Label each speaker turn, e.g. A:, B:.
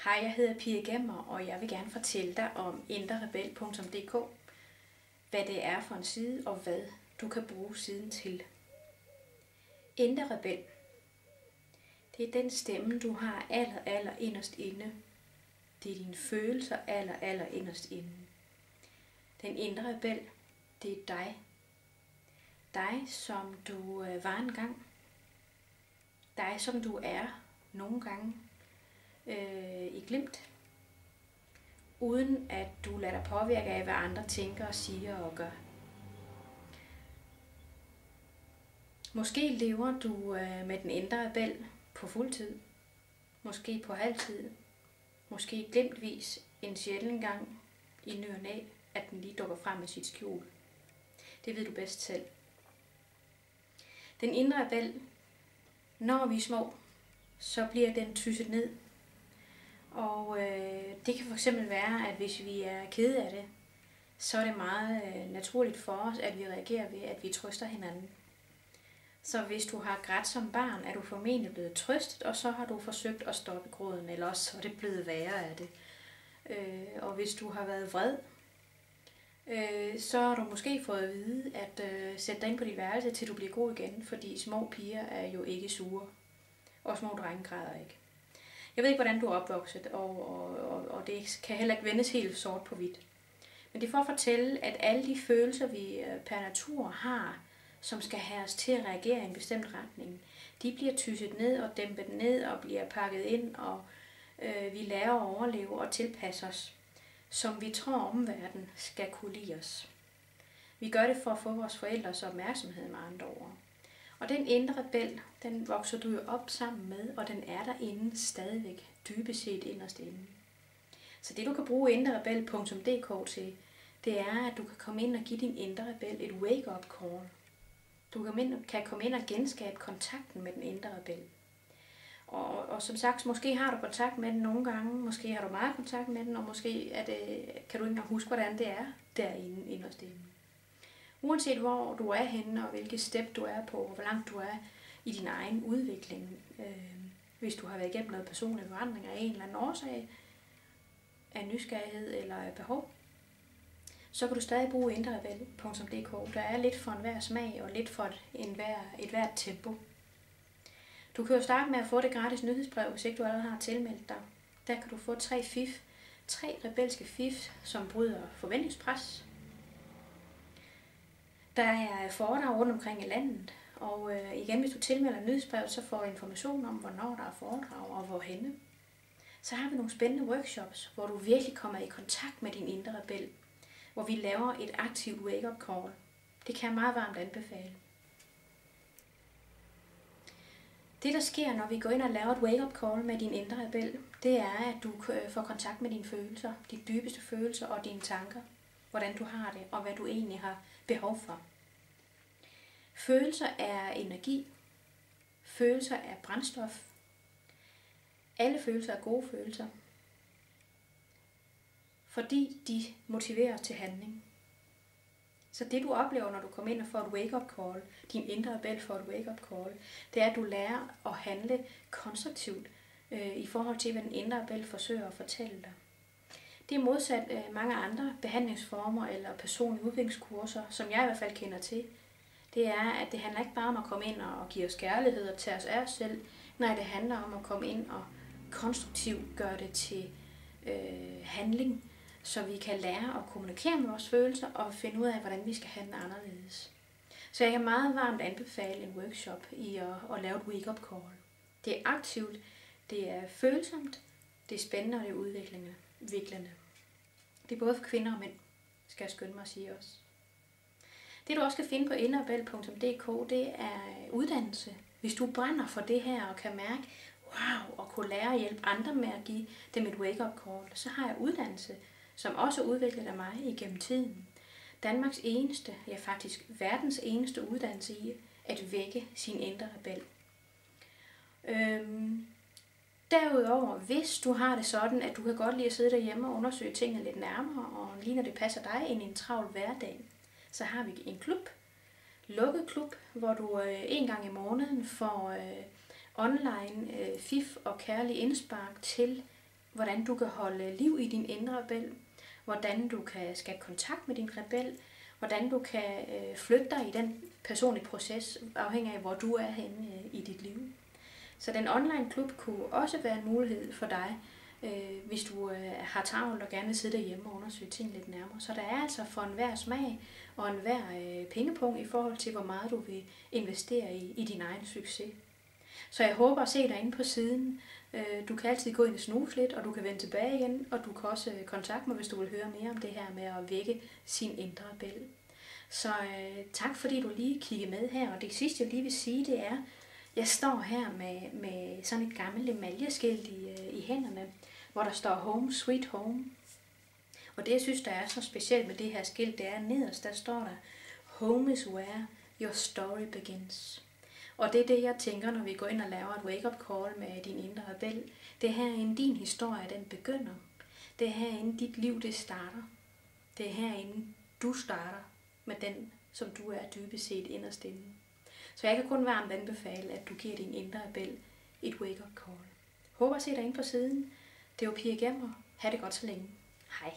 A: Hej, jeg hedder Pia Gemmer, og jeg vil gerne fortælle dig om indrerebel.dk, hvad det er for en side, og hvad du kan bruge siden til. Indre Rebel, det er den stemme, du har aller inderst inde. Det er dine følelser aller inderst inde. Den indre rebel, det er dig. Dig, som du var engang. Dig, som du er nogle gange i glimt. Uden at du lader dig påvirke af, hvad andre tænker og siger og gør. Måske lever du med den indre rebel på fuld tid. Måske på halvtid. Måske glimtvis en sjælden gang i ny og næ, at den lige dukker frem med sit skjul. Det ved du bedst selv. Den indre rebel, når vi er små, så bliver den tysset ned. Og det kan fx være, at hvis vi er kede af det, så er det meget naturligt for os, at vi reagerer ved, at vi trøster hinanden. Så hvis du har grædt som barn, er du formentlig blevet trøstet, og så har du forsøgt at stoppe gråden, eller også så er det blevet værre af det. Og hvis du har været vred, så har du måske fået at vide, at sætte dig ind på dit værelse, til du bliver god igen, fordi små piger er jo ikke sure, og små drenge græder ikke. Jeg ved ikke, hvordan du er opvokset, og det kan heller ikke vendes helt sort på hvidt. Men det er for at fortælle, at alle de følelser, vi per natur har, som skal have os til at reagere i en bestemt retning, de bliver tysset ned og dæmpet ned og bliver pakket ind, og vi lærer at overleve og tilpasse os, som vi tror omverdenen skal kunne lide os. Vi gør det for at få vores forældres opmærksomhed med andre ord. Og den indre rebel, den vokser du jo op sammen med, og den er derinde stadigvæk, dybest set inderst inde. Så det du kan bruge indrerebel.dk til, det er, at du kan komme ind og give din indre rebel et wake-up call. Du kan komme ind og genskabe kontakten med den indre rebel. Og som sagt, måske har du kontakt med den nogle gange, måske har du meget kontakt med den, og måske kan du ikke engang huske, hvordan det er derinde inderst inde. Uanset hvor du er henne, og hvilket step du er på, og hvor langt du er i din egen udvikling, hvis du har været igennem noget personlig forandring af en eller anden årsag, af nysgerrighed eller af behov, så kan du stadig bruge indrerebel.dk. Der er lidt for enhver smag, og lidt for et hvert tempo. Du kan jo starte med at få det gratis nyhedsbrev, hvis ikke du allerede har tilmeldt dig. Der kan du få 3 rebelske fif, som bryder forventningspres. Der er foredrag rundt omkring i landet, og igen, hvis du tilmelder nyhedsbrevet, så får du information om, hvornår der er foredrag og hvorhenne. Så har vi nogle spændende workshops, hvor du virkelig kommer i kontakt med din indre rebel, hvor vi laver et aktivt wake-up call. Det kan jeg meget varmt anbefale. Det, der sker, når vi går ind og laver et wake-up call med din indre rebel, det er, at du får kontakt med dine følelser, de dybeste følelser og dine tanker, hvordan du har det, og hvad du egentlig har behov for. Følelser er energi. Følelser er brændstof. Alle følelser er gode følelser, fordi de motiverer til handling. Så det du oplever, når du kommer ind og får et wake-up call, din indre rebel får et wake-up call, det er, at du lærer at handle konstruktivt i forhold til, hvad den indre rebel forsøger at fortælle dig. Det er modsat mange andre behandlingsformer eller personlige udviklingskurser, som jeg i hvert fald kender til. Det er, at det handler ikke bare om at komme ind og give os kærlighed og tage os af os selv. Nej, det handler om at komme ind og konstruktivt gøre det til handling, så vi kan lære at kommunikere med vores følelser og finde ud af, hvordan vi skal handle anderledes. Så jeg kan meget varmt anbefale en workshop i at lave et wake-up call. Det er aktivt, det er følsomt, det er spændende og det er udviklende. Det er både for kvinder og mænd, skal jeg skynde mig at sige også. Det du også kan finde på indrerebel.dk, det er uddannelse. Hvis du brænder for det her og kan mærke, wow, og kunne lære at hjælpe andre med at give dem et wake-up call, så har jeg uddannelse, som også er udviklet af mig igennem tiden. Danmarks eneste, ja faktisk verdens eneste uddannelse i at vække sin indre rebel. Derudover, hvis du har det sådan, at du kan godt lide at sidde derhjemme og undersøge tingene lidt nærmere, og lige når det passer dig ind i en travl hverdag, så har vi en klub, lukket klub, hvor du en gang i måneden får online fif og kærlig indspark til hvordan du kan holde liv i din indre rebel, hvordan du kan skabe kontakt med din rebel, hvordan du kan flytte dig i den personlige proces, afhængig af hvor du er henne i dit liv. Så den online klub kunne også være en mulighed for dig, hvis du har travlt og gerne vil sidde derhjemme og undersøge ting lidt nærmere. Så der er altså for enhver smag og enhver pengepunkt i forhold til, hvor meget du vil investere i din egen succes. Så jeg håber at se dig inde på siden. Du kan altid gå ind og snuse lidt, og du kan vende tilbage igen, og du kan også kontakte mig, hvis du vil høre mere om det her med at vække sin indre rebel. Så tak fordi du lige kiggede med her, og det sidste jeg lige vil sige, det er, jeg står her med sådan et gammelt emaljeskilt i hænderne, hvor der står Home Sweet Home. Og det jeg synes, der er så specielt med det her skilt, det er nederst, der står der, Home is where your story begins. Og det er det, jeg tænker, når vi går ind og laver et wake-up call med din indre rebel. Det er herinde din historie, den begynder. Det er herinde dit liv, det starter. Det er herinde du starter med den, som du er dybest set inderst inde. Så jeg kan kun varmt anbefale, at du giver din indre rebel et wake-up call. Håber at se dig inde på siden. Det var Pia Gemmer. Ha' det godt så længe. Hej.